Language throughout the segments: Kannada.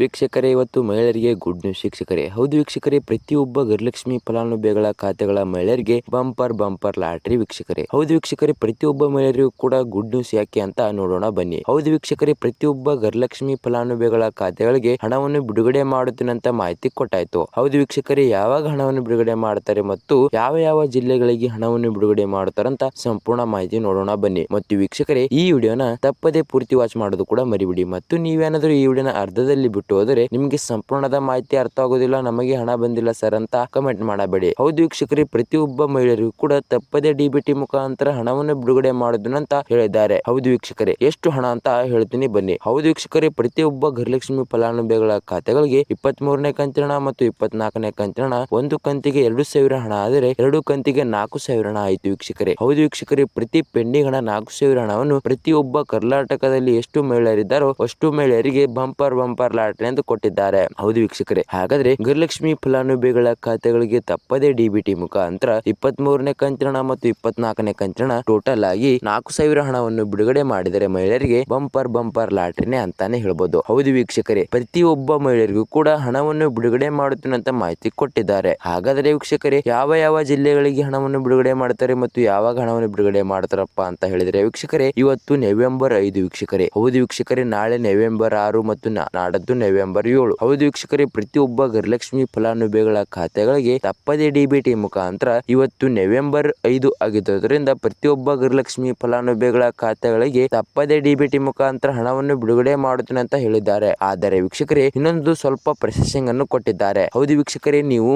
ವೀಕ್ಷಕರೇ, ಇವತ್ತು ಮಹಿಳೆಯರಿಗೆ ಗುಡ್ ನ್ಯೂಸ್ ವೀಕ್ಷಕರೇ. ಹೌದು ವೀಕ್ಷಕರೇ, ಪ್ರತಿಯೊಬ್ಬ ಗೃಹಲಕ್ಷ್ಮಿ ಫಲಾನುಭವಿಗಳ ಖಾತೆಗಳ ಮಹಿಳೆಯರಿಗೆ ಬಂಪರ್ ಲಾಟರಿ ವೀಕ್ಷಕರೇ. ಹೌದು ವೀಕ್ಷಕರೇ, ಪ್ರತಿಯೊಬ್ಬ ಮಹಿಳೆಯರಿಗೂ ಕೂಡ ಗುಡ್ ನ್ಯೂಸ್ ಯಾಕೆ ಅಂತ ನೋಡೋಣ ಬನ್ನಿ. ಹೌದು ವೀಕ್ಷಕರೇ, ಪ್ರತಿಯೊಬ್ಬ ಗೃಹಲಕ್ಷ್ಮಿ ಫಲಾನುಭವಿಗಳ ಖಾತೆಗಳಿಗೆ ಹಣವನ್ನು ಬಿಡುಗಡೆ ಮಾಡುತ್ತಿನಂತ ಮಾಹಿತಿ ಕೊಟ್ಟಾಯ್ತು. ಹೌದು ವೀಕ್ಷಕರೇ, ಯಾವಾಗ ಹಣವನ್ನು ಬಿಡುಗಡೆ ಮಾಡ್ತಾರೆ ಮತ್ತು ಯಾವ ಜಿಲ್ಲೆಗಳಿಗೆ ಹಣವನ್ನು ಬಿಡುಗಡೆ ಮಾಡುತ್ತಾರಂತ ಸಂಪೂರ್ಣ ಮಾಹಿತಿ ನೋಡೋಣ ಬನ್ನಿ. ಮತ್ತು ವೀಕ್ಷಕರೇ, ಈ ವಿಡಿಯೋನ ತಪ್ಪದೇ ಪೂರ್ತಿ ವಾಚ್ ಮಾಡೋದು ಕೂಡ ಮರಿಬಿಡಿ. ಮತ್ತು ನೀವೇನಾದರೂ ಈ ವಿಡಿಯೋನ ಅರ್ಧದಲ್ಲಿ ಬಿಟ್ಟು ಹೋದರೆ ನಿಮಗೆ ಸಂಪೂರ್ಣದ ಮಾಹಿತಿ ಅರ್ಥ ಆಗೋದಿಲ್ಲ, ನಮಗೆ ಹಣ ಬಂದಿಲ್ಲ ಸರ್ ಅಂತ ಕಮೆಂಟ್ ಮಾಡಬೇಡಿ. ಹೌದು ವೀಕ್ಷಕರೇ, ಪ್ರತಿಯೊಬ್ಬ ಮಹಿಳೆಯರಿಗೂ ಕೂಡ ತಪ್ಪದೇ ಡಿಬಿಟಿ ಮುಖಾಂತರ ಹಣವನ್ನು ಬಿಡುಗಡೆ ಮಾಡುವುದನ್ನು ಅಂತ ಹೇಳಿದ್ದಾರೆ. ಹೌದು ವೀಕ್ಷಕರೇ, ಎಷ್ಟು ಹಣ ಅಂತ ಹೇಳ್ತೀನಿ ಬನ್ನಿ. ಹೌದು ವೀಕ್ಷಕರೇ, ಪ್ರತಿಯೊಬ್ಬ ಗೃಹಲಕ್ಷ್ಮಿ ಫಲಾನುಭವಿಗಳ ಖಾತೆಗಳಿಗೆ 23ನೇ ಕಂತಿನ ಮತ್ತು 24ನೇ ಕಂತಿನ ಒಂದು ಕಂತಿಗೆ 2,000 ಹಣ ಆದರೆ 2 ಕಂತಿಗೆ 4,000 ಹಣ ಆಯಿತು ವೀಕ್ಷಕರೇ. ಹೌದು ವೀಕ್ಷಕರೇ, ಪ್ರತಿ ಪೆಂಡಿಂಗ್ ಹಣ 4,000 ಹಣವನ್ನು ಪ್ರತಿಯೊಬ್ಬ ಕರ್ನಾಟಕದಲ್ಲಿ ಎಷ್ಟು ಮಹಿಳೆಯರಿದ್ದಾರೋ ಅಷ್ಟು ಮಹಿಳೆಯರಿಗೆ ಬಂಪರ್ ಲಾಟರಿ ಎಂದು ಕೊಟ್ಟಿದ್ದಾರೆ. ಹೌದು ವೀಕ್ಷಕರೇ, ಹಾಗಾದ್ರೆ ಗೃಹಲಕ್ಷ್ಮಿ ಫಲಾನುಭವಿಗಳ ಖಾತೆಗಳಿಗೆ ತಪ್ಪದೇ ಡಿಬಿಟಿ ಮುಖಾಂತರ 23ನೇ ಕಂತಿನ ಮತ್ತು 24ನೇ ಕಂತಿನ ಟೋಟಲ್ ಆಗಿ 4,000 ಹಣವನ್ನು ಬಿಡುಗಡೆ ಮಾಡಿದರೆ ಮಹಿಳೆಯರಿಗೆ ಬಂಪರ್ ಲಾಟರಿನೇ ಅಂತಾನೆ ಹೇಳ್ಬೋದು. ಹೌದು ವೀಕ್ಷಕರೇ, ಪ್ರತಿಯೊಬ್ಬ ಮಹಿಳೆಯರಿಗೂ ಕೂಡ ಹಣವನ್ನು ಬಿಡುಗಡೆ ಮಾಡುತ್ತಿನಂತ ಮಾಹಿತಿ ಕೊಟ್ಟಿದ್ದಾರೆ. ಹಾಗಾದರೆ ವೀಕ್ಷಕರೇ, ಯಾವ ಜಿಲ್ಲೆಗಳಿಗೆ ಹಣವನ್ನು ಬಿಡುಗಡೆ ಮಾಡ್ತಾರೆ ಮತ್ತು ಯಾವಾಗ ಹಣವನ್ನು ಬಿಡುಗಡೆ ಮಾಡ್ತಾರಪ್ಪ ಅಂತ ಹೇಳಿದ್ರೆ ವೀಕ್ಷಕರೇ, ಇವತ್ತು ನವೆಂಬರ್ 5 ವೀಕ್ಷಕರೇ. ಹೌದು ವೀಕ್ಷಕರೇ, ನಾಳೆ ನವೆಂಬರ್ 6 ಮತ್ತು ನಾಡದ್ದು ನವೆಂಬರ್ 7. ಹೌದು ವೀಕ್ಷಕರೇ, ಪ್ರತಿಯೊಬ್ಬ ಗೃಹಲಕ್ಷ್ಮಿ ಫಲಾನುಭವಿಗಳ ಖಾತೆಗಳಿಗೆ ತಪ್ಪದೇ ಡಿಬಿಟಿ ಮುಖಾಂತರ ಇವತ್ತು ನವೆಂಬರ್ 5 ಆಗಿದ್ದರಿಂದ ಪ್ರತಿಯೊಬ್ಬ ಗೃಹಲಕ್ಷ್ಮಿ ಫಲಾನುಭವಿಗಳ ಖಾತೆಗಳಿಗೆ ತಪ್ಪದೇ ಡಿಬಿಟಿ ಮುಖಾಂತರ ಹಣವನ್ನು ಬಿಡುಗಡೆ ಮಾಡುತ್ತೇನೆ ಅಂತ ಹೇಳಿದ್ದಾರೆ. ಆದರೆ ವೀಕ್ಷಕರೇ, ಇನ್ನೊಂದು ಸ್ವಲ್ಪ ಪ್ರೊಸೆಸಿಂಗ್ ಅನ್ನು ಕೊಟ್ಟಿದ್ದಾರೆ. ಹೌದು ವೀಕ್ಷಕರೇ, ನೀವು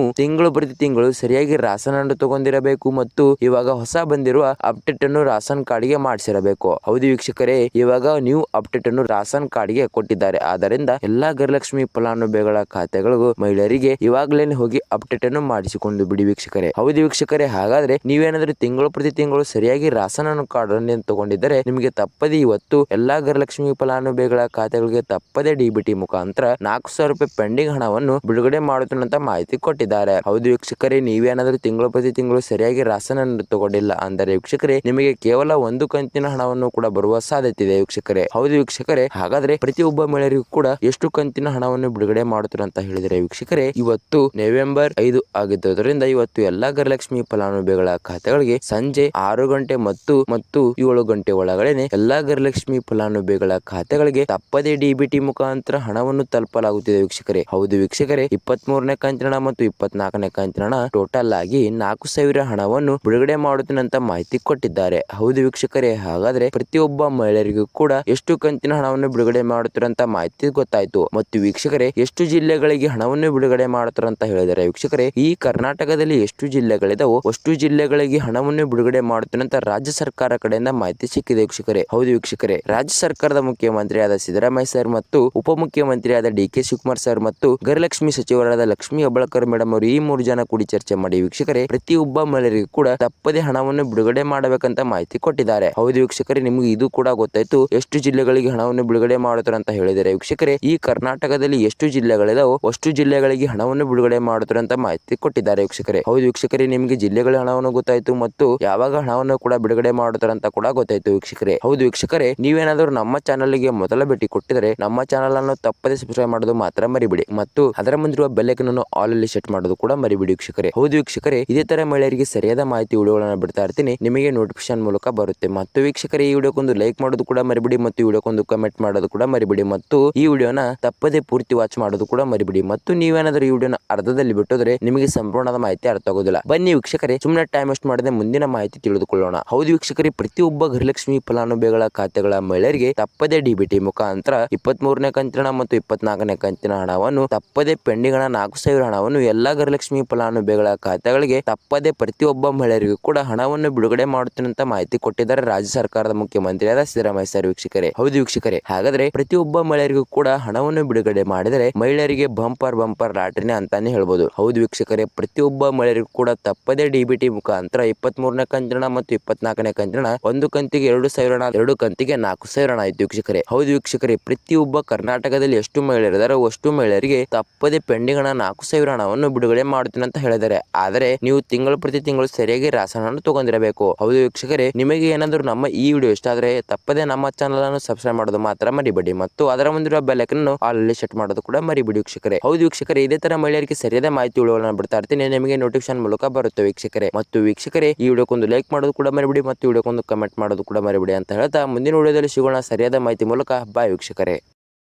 ಪ್ರತಿ ತಿಂಗಳು ಸರಿಯಾಗಿ ರಾಸನ್ ಅನ್ನು ತಗೊಂಡಿರಬೇಕು ಮತ್ತು ಇವಾಗ ಹೊಸ ಬಂದಿರುವ ಅಪ್ಡೇಟ್ ಅನ್ನು ರಾಸನ್ ಕಾರ್ಡ್ಗೆ ಮಾಡಿಸಿರಬೇಕು. ಹೌದು ವೀಕ್ಷಕರೇ, ಇವಾಗ ನ್ಯೂ ಅಪ್ಡೇಟ್ ಅನ್ನು ರಾಸನ್ ಕಾರ್ಡ್ಗೆ ಕೊಟ್ಟಿದ್ದಾರೆ. ಆದ್ದರಿಂದ ಎಲ್ಲಾ ಗೃಹಲಕ್ಷ್ಮಿ ಫಲಾನುಭವಿಗಳ ಖಾತೆಗಳಿಗೂ ಮಹಿಳೆಯರಿಗೆ ಇವಾಗಲೇ ಹೋಗಿ ಅಪ್ಡೇಟ್ ಅನ್ನು ಮಾಡಿಸಿಕೊಂಡು ಬಿಡಿ ವೀಕ್ಷಕರೇ. ಹೌದು ವೀಕ್ಷಕರೇ, ಹಾಗಾದ್ರೆ ನೀವೇನಾದ್ರೂ ಪ್ರತಿ ತಿಂಗಳು ಸರಿಯಾಗಿ ರಾಸನ್ ಕಾರ್ಡ್ ಅನ್ನು ತಗೊಂಡಿದ್ದರೆ ನಿಮಗೆ ತಪ್ಪದೇ ಇವತ್ತು ಎಲ್ಲಾ ಗೃಹಲಕ್ಷ್ಮಿ ಫಲಾನುಭವಿಗಳ ಖಾತೆಗಳಿಗೆ ತಪ್ಪದೇ ಡಿಬಿಟಿ ಮುಖಾಂತರ 4,000 ರೂಪಾಯಿ ಪೆಂಡಿಂಗ್ ಹಣವನ್ನು ಬಿಡುಗಡೆ ಮಾಡುತ್ತೇನಂತ ಮಾಹಿತಿ ಕೊಟ್ಟಿದ್ದಾರೆ. ಹೌದು ವೀಕ್ಷಕರೇ, ನೀವೇನಾದ್ರೂ ಪ್ರತಿ ತಿಂಗಳು ಸರಿಯಾಗಿ ರಾಸನ್ ಅನ್ನು ತಗೊಂಡಿಲ್ಲ ಅಂದರೆ ವೀಕ್ಷಕರೇ, ನಿಮಗೆ ಕೇವಲ ಒಂದು ಕಂತಿನ ಹಣವನ್ನು ಕೂಡ ಬರುವ ಸಾಧ್ಯತೆ ಇದೆ ವೀಕ್ಷಕರೇ. ಹೌದು ವೀಕ್ಷಕರೇ, ಹಾಗಾದ್ರೆ ಪ್ರತಿಯೊಬ್ಬ ಮಹಿಳೆಯರಿಗೂ ಕೂಡ ಎಷ್ಟು ಕಂತಿನ ಹಣವನ್ನು ಬಿಡುಗಡೆ ಮಾಡುತ್ತಾರೆ ಅಂತ ಹೇಳಿದರೆ ವೀಕ್ಷಕರೇ, ಇವತ್ತು ನವೆಂಬರ್ 5 ಆಗಿದ್ದರಿಂದ ಇವತ್ತು ಎಲ್ಲಾ ಗೃಹಲಕ್ಷ್ಮಿ ಫಲಾನುಭವಿಗಳ ಖಾತೆಗಳಿಗೆ ಸಂಜೆ 6 ಗಂಟೆ ಮತ್ತು 7 ಗಂಟೆ ಒಳಗಡೆ ಎಲ್ಲಾ ಗೃಹಲಕ್ಷ್ಮಿ ಫಲಾನುಭವಿಗಳ ಖಾತೆಗಳಿಗೆ ತಪ್ಪದೇ ಡಿಬಿಟಿ ಮುಖಾಂತರ ಹಣವನ್ನು ತಲುಪಲಾಗುತ್ತಿದೆ ವೀಕ್ಷಕರೇ. ಹೌದು ವೀಕ್ಷಕರೇ, 23ನೇ ಕಂತಿನ ಮತ್ತು 24ನೇ ಕಂತಿನ ಟೋಟಲ್ ಆಗಿ 4,000 ಹಣವನ್ನು ಬಿಡುಗಡೆ ಮಾಡುತ್ತೇನೆ ಅಂತ ಮಾಹಿತಿ ಕೊಟ್ಟಿದ್ದಾರೆ. ಹೌದು ವೀಕ್ಷಕರೇ, ಹಾಗಾದ್ರೆ ಪ್ರತಿಯೊಬ್ಬ ಮಹಿಳೆಯರಿಗೂ ಕೂಡ ಎಷ್ಟು ಕಂತಿನ ಹಣವನ್ನು ಬಿಡುಗಡೆ ಮಾಡುತ್ತಾರೆ ಅಂತ ಮಾಹಿತಿ ಗೊತ್ತಾಯ್ತು. ಮತ್ತು ವೀಕ್ಷಕರೇ, ಎಷ್ಟು ಜಿಲ್ಲೆಗಳಿಗೆ ಹಣವನ್ನು ಬಿಡುಗಡೆ ಮಾಡುತ್ತಾರೆ ಅಂತ ಹೇಳಿದರೆ ವೀಕ್ಷಕರೇ, ಈ ಕರ್ನಾಟಕದಲ್ಲಿ ಎಷ್ಟು ಜಿಲ್ಲೆಗಳಿದಾವೋ ಅಷ್ಟು ಜಿಲ್ಲೆಗಳಿಗೆ ಹಣವನ್ನು ಬಿಡುಗಡೆ ಮಾಡುತ್ತೇನೆ ಅಂತ ರಾಜ್ಯ ಸರ್ಕಾರ ಕಡೆಯಿಂದ ಮಾಹಿತಿ ಸಿಕ್ಕಿದೆ ವೀಕ್ಷಕರೇ. ಹೌದು ವೀಕ್ಷಕರೇ, ರಾಜ್ಯ ಸರ್ಕಾರದ ಮುಖ್ಯಮಂತ್ರಿಯಾದ ಸಿದ್ದರಾಮಯ್ಯ ಸರ್ ಮತ್ತು ಉಪಮುಖ್ಯಮಂತ್ರಿಯಾದ ಡಿ.ಕೆ. ಶಿವಕುಮಾರ್ ಸರ್ ಮತ್ತು ಗೃಹಲಕ್ಷ್ಮಿ ಸಚಿವರಾದ ಲಕ್ಷ್ಮೀ ಹೆಬ್ಬಾಳ್ಕರ್ ಮೇಡಮ್ ಅವರು ಈ 3 ಜನ ಕೂಡಿ ಚರ್ಚೆ ಮಾಡಿ ವೀಕ್ಷಕರೇ, ಪ್ರತಿಯೊಬ್ಬ ಮಹಿಳೆಯರಿಗೂ ಕೂಡ ತಪ್ಪದೇ ಹಣವನ್ನು ಬಿಡುಗಡೆ ಮಾಡಬೇಕಂತ ಮಾಹಿತಿ ಕೊಟ್ಟಿದ್ದಾರೆ. ಹೌದು ವೀಕ್ಷಕರೇ, ನಿಮಗೆ ಇದು ಕೂಡ ಗೊತ್ತಾಯ್ತು ಎಷ್ಟು ಜಿಲ್ಲೆಗಳಿಗೆ ಹಣವನ್ನು ಬಿಡುಗಡೆ ಮಾಡುತ್ತಾರೆ ಅಂತ ಹೇಳಿದರೆ ವೀಕ್ಷಕರೇ, ಈ ಕರ್ನಾಟಕದಲ್ಲಿ ಎಷ್ಟು ಜಿಲ್ಲೆಗಳಿದಾವೋ ಅಷ್ಟು ಜಿಲ್ಲೆಗಳಿಗೆ ಹಣವನ್ನು ಬಿಡುಗಡೆ ಮಾಡುತ್ತಾರೆ ಅಂತ ಮಾಹಿತಿ ಕೊಟ್ಟಿದ್ದಾರೆ ವೀಕ್ಷಕರೇ. ಹೌದು ವೀಕ್ಷಕರೇ, ನಿಮಗೆ ಜಿಲ್ಲೆಗಳ ಹಣವನ್ನು ಗೊತ್ತಾಯ್ತು ಮತ್ತು ಯಾವಾಗ ಹಣವನ್ನು ಕೂಡ ಬಿಡುಗಡೆ ಮಾಡುತ್ತಾರೆ ಅಂತ ಕೂಡ ಗೊತ್ತಾಯ್ತು ವೀಕ್ಷಕರೇ. ಹೌದು ವೀಕ್ಷಕರೇ, ನೀವೇನಾದರೂ ನಮ್ಮ ಚಾನಲ್ಗೆ ಮೊದಲ ಭೇಟಿ ಕೊಟ್ಟಿದರೆ ನಮ್ಮ ಚಾನಲ್ ಅನ್ನು ತಪ್ಪದೇ ಸಬ್ಸ್ಕ್ರೈಬ್ ಮಾಡೋದು ಮಾತ್ರ ಮರಿಬಿಡಿ ಮತ್ತು ಅದರ ಮುಂದಿರುವ ಬೆಲ್ ಐಕಾನ್ ಅನ್ನು ಆಲ್ ಅಲ್ಲಿ ಸೆಟ್ ಮಾಡೋದು ಕೂಡ ಮರಿಬಿಡಿ ವೀಕ್ಷಕರೇ. ಹೌದು ವೀಕ್ಷಕರೇ, ಇದೇ ತರ ಮಹಿಳೆಯರಿಗೆ ಸರಿಯಾದ ಮಾಹಿತಿ ವಿಡಿಯೋಗಳನ್ನು ಬಿಡ್ತಾ ಇರ್ತೀನಿ, ನಿಮಗೆ ನೋಟಿಫಿಕೇಶನ್ ಮೂಲಕ ಬರುತ್ತೆ. ಮತ್ತು ವೀಕ್ಷಕರೇ, ಈ ವಿಡಿಯೋಕ್ಕೊಂದು ಲೈಕ್ ಮಾಡೋದು ಕೂಡ ಮರಿಬಿಡಿ ಮತ್ತು ಈ ವಿಡಿಯೋಕ್ಕೊಂದು ಕಮೆಂಟ್ ಮಾಡೋದು ಕೂಡ ಮರಿಬಿಡಿ ಮತ್ತು ಈ ವಿಡಿಯೋನ ತಪ್ಪದೇ ಪೂರ್ತಿ ವಾಚ್ ಮಾಡೋದು ಕೂಡ ಮರಿಬಿಡಿ. ಮತ್ತು ನೀವೇನಾದರೂ ಈ ವಿಡಿಯೋನ ಅರ್ಧದಲ್ಲಿ ಬಿಟ್ಟೋದ್ರೆ ನಿಮಗೆ ಸಂಪೂರ್ಣದ ಮಾಹಿತಿ ಅರ್ಥ ಆಗೋದಿಲ್ಲ. ಬನ್ನಿ ವೀಕ್ಷಕರೇ, ಸುಮ್ಮನೆ ಟೈಮ್ ವೇಸ್ಟ್ ಮಾಡದೆ ಮುಂದಿನ ಮಾಹಿತಿ ತಿಳಿದುಕೊಳ್ಳೋಣ. ಹೌದು ವೀಕ್ಷಕರೇ, ಪ್ರತಿಯೊಬ್ಬ ಗೃಹಲಕ್ಷ್ಮಿ ಫಲಾನುಭವಿಗಳ ಖಾತೆಗಳ ಮಹಿಳೆಯರಿಗೆ ತಪ್ಪದೇ ಡಿಬಿಟಿ ಮುಖಾಂತರ 23ನೇ ಕಂತಿನ ಮತ್ತು 24ನೇ ಕಂತಿನ ಹಣವನ್ನು ತಪ್ಪದೇ ಪೆಂಡಿಂಗ್ ಹಣ 4,000 ಹಣವನ್ನು ಎಲ್ಲಾ ಗೃಹಲಕ್ಷ್ಮಿ ಫಲಾನುಭವಿಗಳ ಖಾತೆಗಳಿಗೆ ತಪ್ಪದೇ ಪ್ರತಿಯೊಬ್ಬ ಮಹಿಳೆಯರಿಗೂ ಕೂಡ ಹಣವನ್ನು ಬಿಡುಗಡೆ ಮಾಡುತ್ತೇನೆ ಅಂತ ಮಾಹಿತಿ ಕೊಟ್ಟಿದ್ದಾರೆ ರಾಜ್ಯ ಸರ್ಕಾರದ ಮುಖ್ಯಮಂತ್ರಿಯಾದ ಸಿದ್ದರಾಮಯ್ಯ ಸರ್ ವೀಕ್ಷಕರೇ. ಹೌದು ವೀಕ್ಷಕರೇ, ಹಾಗಾದ್ರೆ ಪ್ರತಿಯೊಬ್ಬ ಮಹಿಳೆಯರಿಗೂ ಕೂಡ ಹಣವನ್ನು ಬಿಡುಗಡೆ ಮಾಡಿದರೆ ಮಹಿಳೆಯರಿಗೆ ಬಂಪರ್ ಲಾಟರಿನೇ ಅಂತಾನೆ ಹೇಳ್ಬೋದು. ಹೌದು ವೀಕ್ಷಕರೇ, ಪ್ರತಿಯೊಬ್ಬ ಮಹಿಳೆಯರಿಗೂ ಕೂಡ ತಪ್ಪದೇ ಡಿಬಿಟಿ ಮುಖಾಂತರ 23ನೇ ಕಂತಿನ ಮತ್ತು 24ನೇ ಕಂತಿನ ಒಂದು ಕಂತಿಗೆ 2,000 ಹಣ, 2 ಕಂತಿಗೆ 4,000 ಹಣ ಆಯ್ತು ವೀಕ್ಷಕರೇ. ಹೌದು ವೀಕ್ಷಕರೇ, ಪ್ರತಿಯೊಬ್ಬ ಕರ್ನಾಟಕದಲ್ಲಿ ಎಷ್ಟು ಮಹಿಳೆಯರಿದಾರೋ ಅಷ್ಟು ಮಹಿಳೆಯರಿಗೆ ತಪ್ಪದೇ ಪೆಂಡಿಂಗ್ ಹಣ 4,000 ಹಣವನ್ನು ಬಿಡುಗಡೆ ಮಾಡುತ್ತೇನೆ ಅಂತ ಹೇಳಿದ್ದಾರೆ. ಆದರೆ ನೀವು ಪ್ರತಿ ತಿಂಗಳು ಸರಿಯಾಗಿ ರಾಸನ್ ಅನ್ನು ತಗೊಂಡಿರಬೇಕು. ಹೌದು ವೀಕ್ಷಕರೇ, ನಿಮಗೆ ಏನಾದರೂ ನಮ್ಮ ಈ ವಿಡಿಯೋ ಇಷ್ಟ ಆದ್ರೆ ತಪ್ಪದೇ ನಮ್ಮ ಚಾನಲ್ ಅನ್ನು ಸಬ್ಸ್ಕ್ರೈಬ್ ಮಾಡೋದು ಮಾತ್ರ ಮರಿಬೇಡಿ ಮತ್ತು ಅದರ ಮುಂದಿರುವ ಬೆಲ್ ಐಕಾನ್ ಅನ್ನು ಆಲ್ ಅಲ್ಲಿ ಸೆಟ್ ಮಾಡೋದು ಕೂಡ ಮರಿಬಿಡಿ ವೀಕ್ಷಕರೇ. ಹೌದು ವೀಕ್ಷಕರೇ, ಇದೇ ತರ ಮಹಿಳೆಯರಿಗೆ ಸರಿಯಾದ ಮಾಹಿತಿ ಉಳಿಯೋಣ ಬಿಡ್ತಾ ಇರ್ತೀನಿ, ನಿಮಗೆ ನೋಟಿಫಿಕೇಶನ್ ಮೂಲಕ ಬರುತ್ತೆ ವೀಕ್ಷಕರೇ. ಮತ್ತು ವೀಕ್ಷಕರೇ, ಈ ವಿಡಿಯೋಕ್ಕೊಂದು ಲೈಕ್ ಮಾಡೋದು ಕೂಡ ಮರಿಬಿಡಿ ಮತ್ತು ವಿಡಿಯೋಕ್ಕೊಂದು ಕಮೆಂಟ್ ಮಾಡೋದು ಕೂಡ ಮರಿಬಿಡಿ ಅಂತ ಹೇಳ್ತಾ ಮುಂದಿನ ವಿಡಿಯೋದಲ್ಲಿ ಸಿಗೋಣ ಸರಿಯಾದ ಮಾಹಿತಿ ಮೂಲಕ. ಬಾಯ್ ವೀಕ್ಷಕರೇ.